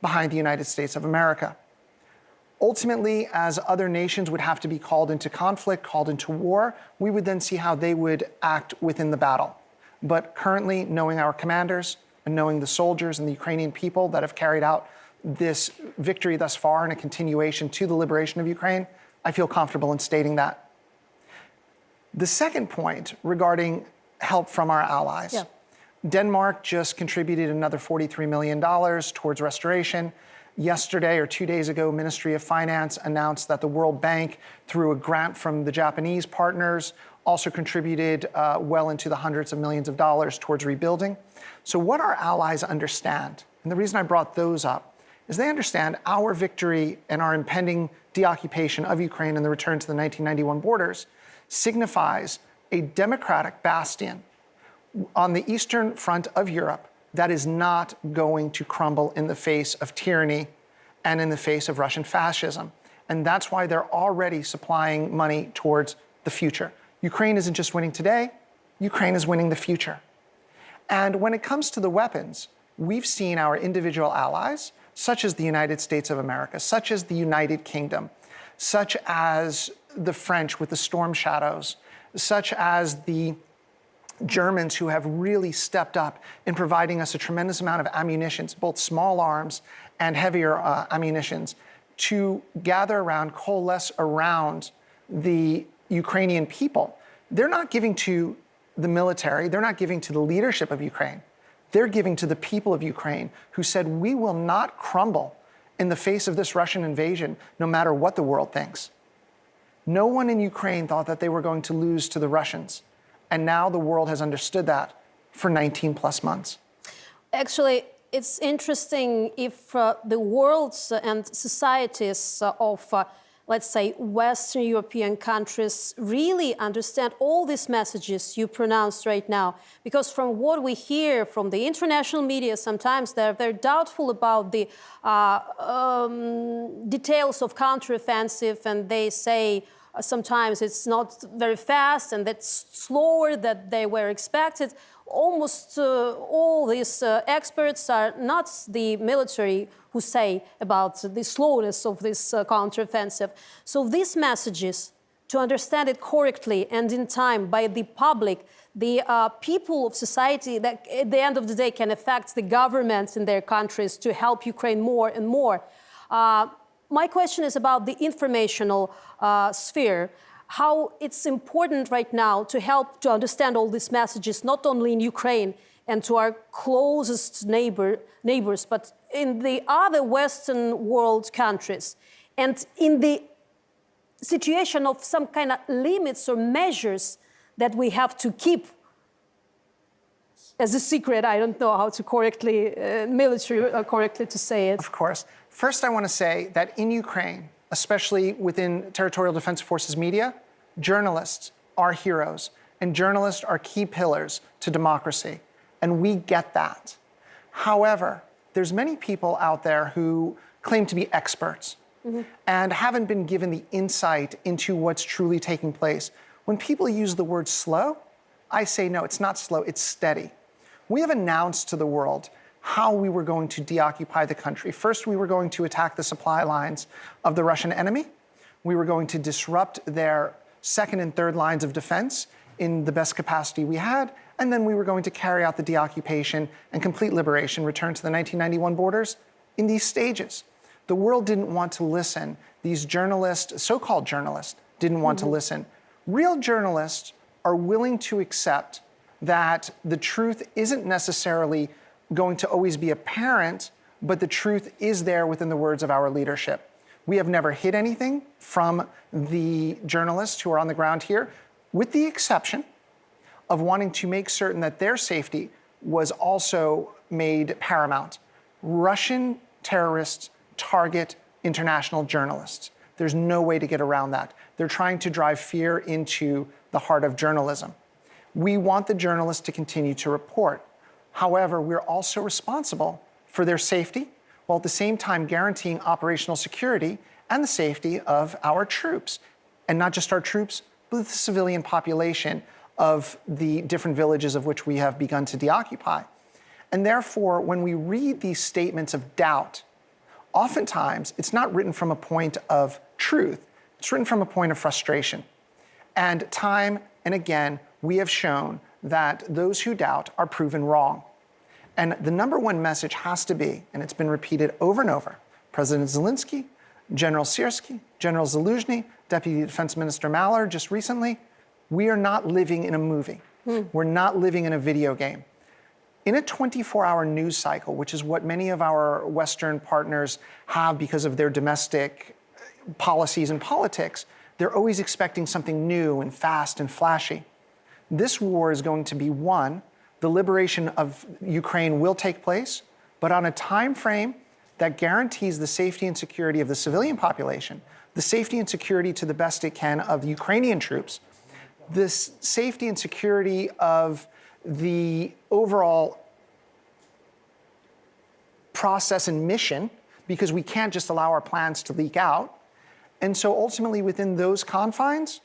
behind the United States of America. Ultimately, as other nations would have to be called into conflict, called into war, we would then see how they would act within the battle. But currently, knowing our commanders and knowing the soldiers and the Ukrainian people that have carried out this victory thus far and a continuation to the liberation of Ukraine, I feel comfortable in stating that. The second point regarding help from our allies. Yeah. Denmark just contributed another $43 million towards restoration. Yesterday or 2 days ago, Ministry of Finance announced that the World Bank, through a grant from the Japanese partners, also contributed well into the hundreds of millions of dollars towards rebuilding. So what our allies understand, and the reason I brought those up, is they understand our victory and our impending deoccupation of Ukraine and the return to the 1991 borders signifies a democratic bastion on the eastern front of Europe that is not going to crumble in the face of tyranny and in the face of Russian fascism. And that's why they're already supplying money towards the future. Ukraine isn't just winning today, Ukraine is winning the future. And when it comes to the weapons, we've seen our individual allies, such as the United States of America, such as the United Kingdom, such as the French with the Storm Shadows, such as the Germans, who have really stepped up in providing us a tremendous amount of ammunitions, both small arms and heavier ammunitions, to gather around, coalesce around the Ukrainian people. They're not giving to the military, they're not giving to the leadership of Ukraine. They're giving to the people of Ukraine, who said, we will not crumble in the face of this Russian invasion, no matter what the world thinks. No one in Ukraine thought that they were going to lose to the Russians. And now the world has understood that for 19+ months. Actually, it's interesting if the worlds and societies of, let's say, Western European countries really understand all these messages you pronounced right now. Because from what we hear from the international media, sometimes they're very doubtful about the details of counteroffensive, and they say, sometimes it's not very fast and that's slower than they were expected. Almost all these experts are not the military who say about the slowness of this counteroffensive. So these messages, to understand it correctly and in time by the public, the people of society that at the end of the day can affect the governments in their countries to help Ukraine more and more. My question is about the informational sphere, how it's important right now to help to understand all these messages, not only in Ukraine and to our closest neighbors, but in the other Western world countries. And in the situation of some kind of limits or measures that we have to keep as a secret. I don't know how to correctly, correctly to say it. Of course. First, I want to say that in Ukraine, especially within Territorial Defense Forces media, journalists are heroes, and journalists are key pillars to democracy, and we get that. However, there's many people out there who claim to be experts and haven't been given the insight into what's truly taking place. When people use the word slow, I say no, it's not slow, it's steady. We have announced to the world how we were going to deoccupy the country. First, we were going to attack the supply lines of the Russian enemy. We were going to disrupt their second and third lines of defense in the best capacity we had. And then we were going to carry out the deoccupation and complete liberation, return to the 1991 borders in these stages. The world didn't want to listen. These journalists, so-called journalists, didn't want to listen. Real journalists are willing to accept that the truth isn't necessarily going to always be apparent, but the truth is there within the words of our leadership. We have never hid anything from the journalists who are on the ground here, with the exception of wanting to make certain that their safety was also made paramount. Russian terrorists target international journalists. There's no way to get around that. They're trying to drive fear into the heart of journalism. We want the journalists to continue to report. However, we're also responsible for their safety, while at the same time guaranteeing operational security and the safety of our troops. And not just our troops, but the civilian population of the different villages of which we have begun to deoccupy. And therefore, when we read these statements of doubt, oftentimes it's not written from a point of truth, it's written from a point of frustration. And time and again, we have shown that those who doubt are proven wrong. And the number one message has to be, and it's been repeated over and over, President Zelensky, General Syrskyi, General Zaluzhny, Deputy Defense Minister Mallard just recently, we are not living in a movie. We're not living in a video game. In a 24-hour news cycle, which is what many of our Western partners have because of their domestic policies and politics, they're always expecting something new and fast and flashy. This war is going to be won. The liberation of Ukraine will take place, but on a time frame that guarantees the safety and security of the civilian population, the safety and security to the best it can of the Ukrainian troops, the safety and security of the overall process and mission, because we can't just allow our plans to leak out. And so ultimately within those confines,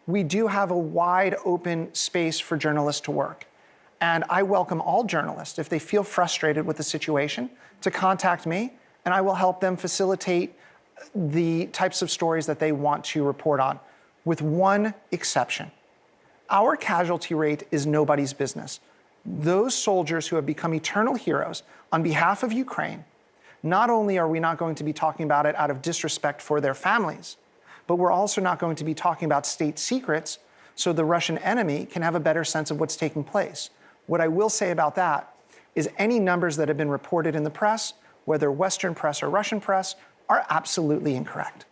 we do have a wide open space for journalists to work. And I welcome all journalists, if they feel frustrated with the situation, to contact me, and I will help them facilitate the types of stories that they want to report on, with one exception. Our casualty rate is nobody's business. Those soldiers who have become eternal heroes on behalf of Ukraine, not only are we not going to be talking about it out of disrespect for their families, but we're also not going to be talking about state secrets so the Russian enemy can have a better sense of what's taking place. What I will say about that is any numbers that have been reported in the press, whether Western press or Russian press, are absolutely incorrect.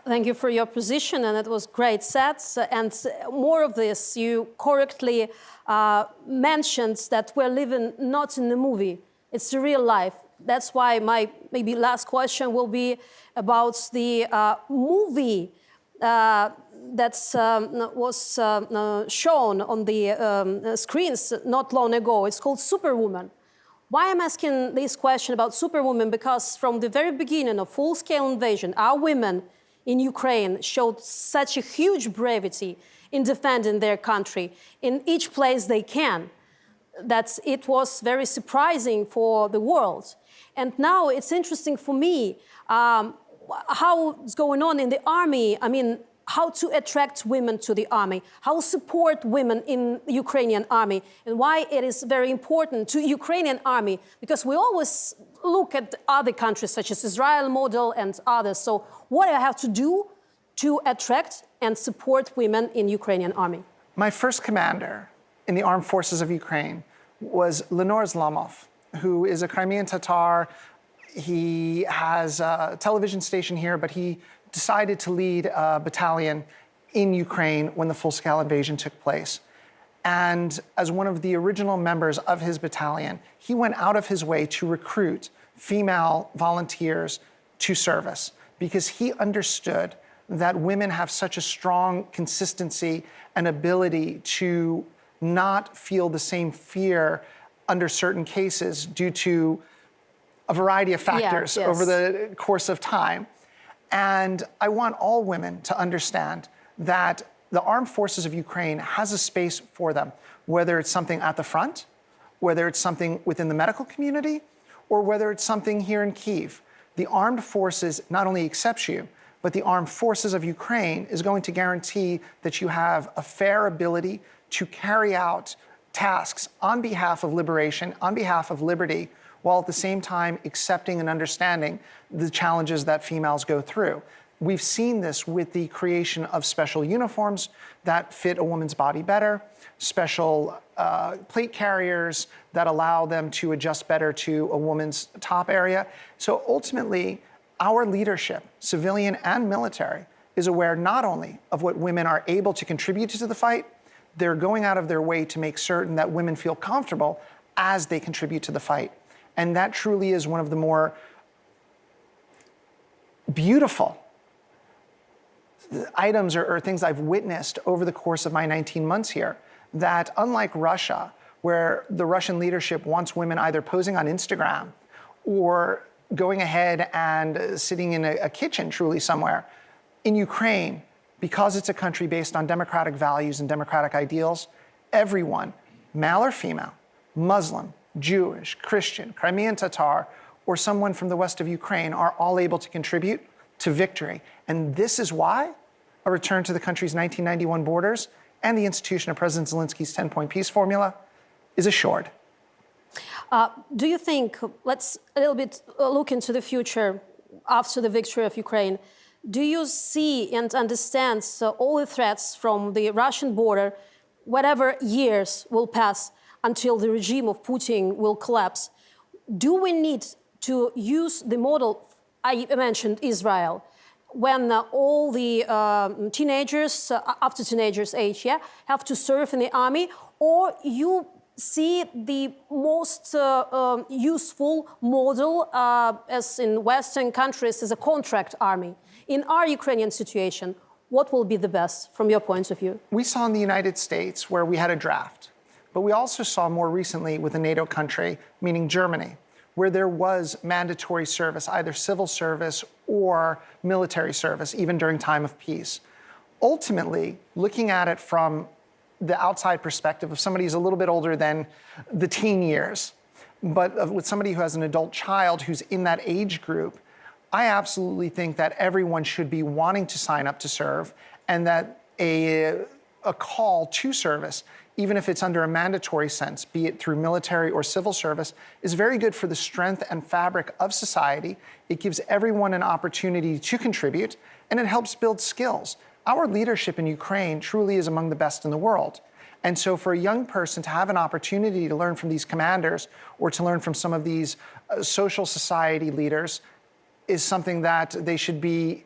Thank you for your position, and it was great sets. And more of this, you correctly mentioned that we're living not in a movie, it's real life. That's why my maybe last question will be about the movie that was shown on the screens not long ago. It's called Superwoman. Why I'm asking this question about Superwoman? Because from the very beginning of full-scale invasion, our women in Ukraine showed such a huge bravery in defending their country in each place they can, that it was very surprising for the world. And now it's interesting for me how's going on in the army. I mean, how to attract women to the army, how support women in the Ukrainian army, and why it is very important to Ukrainian army, because we always look at other countries such as Israel model and others. So what do I have to do to attract and support women in Ukrainian army? My first commander in the armed forces of Ukraine was Lenore Zlamov, who is a Crimean Tatar. He has a television station here, but he decided to lead a battalion in Ukraine when the full-scale invasion took place. And as one of the original members of his battalion, he went out of his way to recruit female volunteers to service because he understood that women have such a strong consistency and ability to not feel the same fear under certain cases due to a variety of factors over the course of time. And I want all women to understand that the armed forces of Ukraine has a space for them, whether it's something at the front, whether it's something within the medical community, or whether it's something here in Kyiv. The armed forces not only accepts you, but the armed forces of Ukraine is going to guarantee that you have a fair ability to carry out tasks on behalf of liberation, on behalf of liberty, while at the same time accepting and understanding the challenges that females go through. We've seen this with the creation of special uniforms that fit a woman's body better, special plate carriers that allow them to adjust better to a woman's top area. So ultimately, our leadership, civilian and military, is aware not only of what women are able to contribute to the fight, they're going out of their way to make certain that women feel comfortable as they contribute to the fight. And that truly is one of the more beautiful items or things I've witnessed over the course of my 19 months here, that unlike Russia, where the Russian leadership wants women either posing on Instagram or going ahead and sitting in a kitchen truly somewhere, in Ukraine, because it's a country based on democratic values and democratic ideals, everyone, male or female, Muslim, Jewish, Christian, Crimean Tatar, or someone from the west of Ukraine are all able to contribute to victory. And this is why a return to the country's 1991 borders and the institution of President Zelensky's 10-point peace formula is assured. Do you think, let's a little bit look into the future after the victory of Ukraine, do you see and understand all the threats from the Russian border, whatever years will pass until the regime of Putin will collapse? Do we need to use the model, I mentioned Israel, when all the teenagers, after teenagers' age, have to serve in the army, or you see the most useful model, as in Western countries, as a contract army? In our Ukrainian situation, what will be the best from your point of view? We saw in the United States where we had a draft, but we also saw more recently with a NATO country, meaning Germany, where there was mandatory service, either civil service or military service, even during time of peace. Ultimately, looking at it from the outside perspective of somebody who's a little bit older than the teen years, but with somebody who has an adult child who's in that age group, I absolutely think that everyone should be wanting to sign up to serve, and that a call to service, even if it's under a mandatory sense, be it through military or civil service, is very good for the strength and fabric of society. It gives everyone an opportunity to contribute, and it helps build skills. Our leadership in Ukraine truly is among the best in the world. And so for a young person to have an opportunity to learn from these commanders or to learn from some of these social society leaders is something that they should be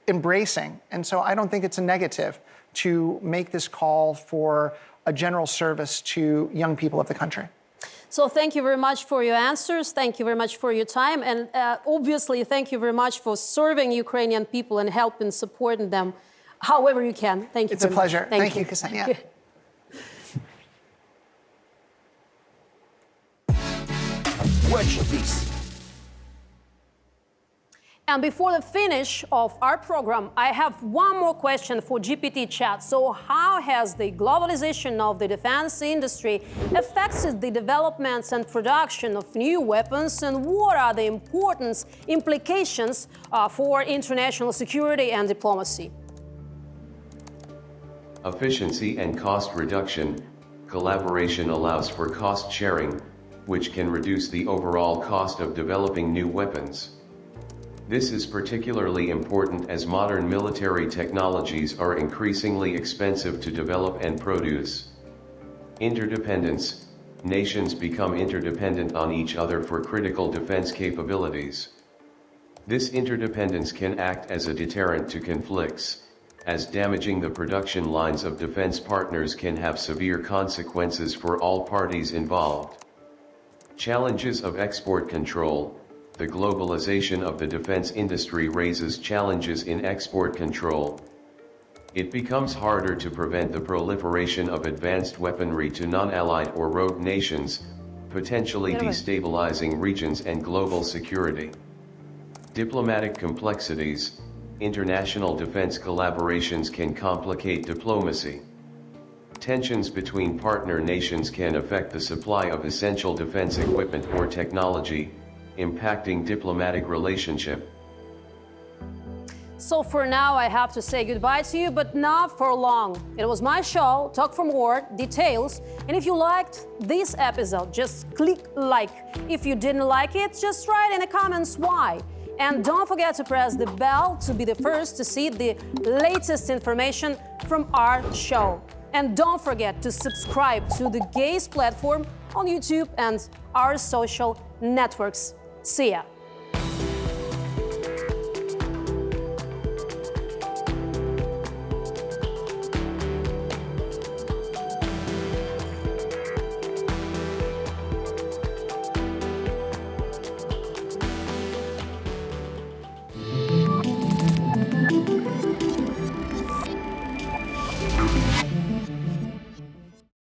embracing. And so I don't think it's a negative to make this call for a general service to young people of the country. So thank you very much for your answers. Thank you very much for your time. And obviously, thank you very much for serving Ukrainian people and helping, supporting them however you can. Thank you. It's a pleasure. Thank you, Ksenia. Watch this. And before the finish of our program, I have one more question for GPT chat. So how has the globalization of the defense industry affected the developments and production of new weapons, and what are the important implications for international security and diplomacy? Efficiency and cost reduction. Collaboration allows for cost sharing, which can reduce the overall cost of developing new weapons. This is particularly important as modern military technologies are increasingly expensive to develop and produce. Interdependence. Nations become interdependent on each other for critical defense capabilities. This interdependence can act as a deterrent to conflicts, as damaging the production lines of defense partners can have severe consequences for all parties involved. Challenges of export control. The globalization of the defense industry raises challenges in export control. It becomes harder to prevent the proliferation of advanced weaponry to non-allied or rogue nations, potentially destabilizing regions and global security. Diplomatic complexities. International defense collaborations can complicate diplomacy. Tensions between partner nations can affect the supply of essential defense equipment or technology, impacting diplomatic relationship. So for now, I have to say goodbye to you, but not for long. It was my show, Talk for More, Details. And if you liked this episode, just click like. If you didn't like it, just write in the comments why. And don't forget to press the bell to be the first to see the latest information from our show. And don't forget to subscribe to the Gaze platform on YouTube and our social networks. See ya!